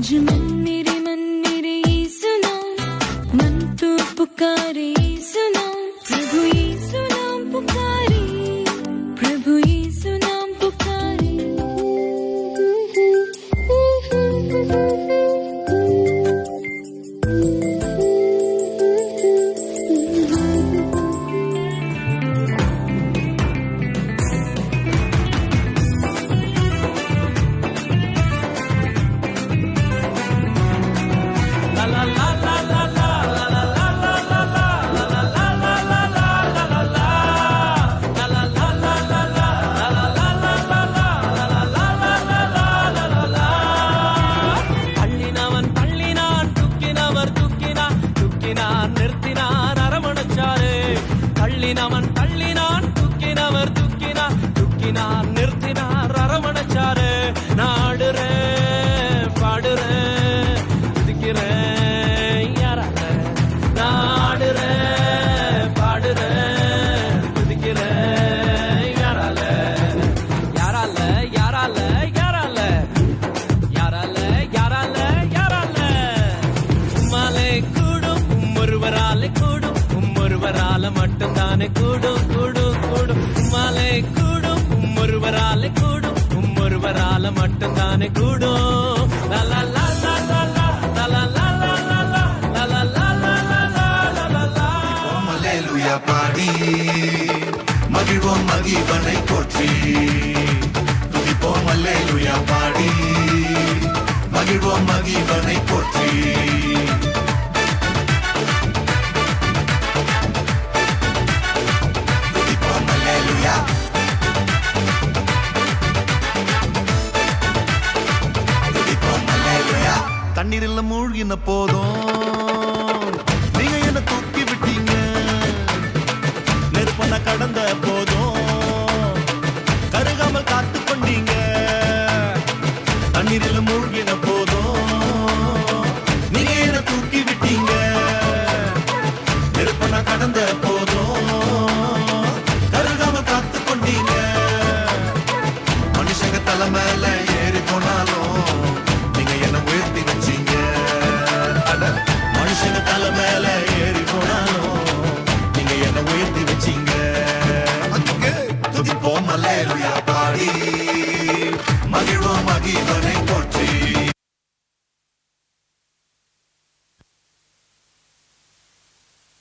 आज मन मेरे यीशु नाम, मन तो पुकारे यीशु नाम, प्रभु यीशु नाम पुकारे, प्रभु यीशु नाम पुकारे। தள்ளினவன் தள்ளினான் தூக்கினவர் தூக்கினார் தூக்கினார் நிறுத்தினார் அரவணைச்சாரு. நாடுறேன் பாடுறேன் துதிக்கிறேன் யாரால, நாடுறேன் பாடுறேன் துதிக்கிறேன் யாரால, யாரால யாரால யாரால யாரால யாரால யாரால. உம்மாலே கூடும் ஒருவராலே கூடும், ஒருவரால மட்டும்தானே கூடும் கூடும் கூடும். உம்மாலே கூடும் ஒருவரால கூடும், ஒருவரால மட்டும்தானே கூடும். லலா லலா லலா லலா லலா லலா லலா லலா லலா. அல்லேலூயா பாடி மகிழ்வோம் மகிழ்வனை போற்றி, துதிப்போம் அல்லேலூயா பாடி மகிழ்வோம் மகிழ்வனை போற்றி. தண்ணீரில் மூழ்கின போதும் நீங்க என்ன தூக்கி விட்டீங்க, நெருப்பன கடந்த போதும் கருகாமல் காத்து கொண்டீங்க. தண்ணீரில் மூழ்கின போதும் நீங்க என்ன தூக்கி விட்டீங்க, நெருப்பன கடந்த போதும் கருகாமல் காத்து கொண்டீங்க. மனுஷங்க தலை மேல ஏறி போனாலும்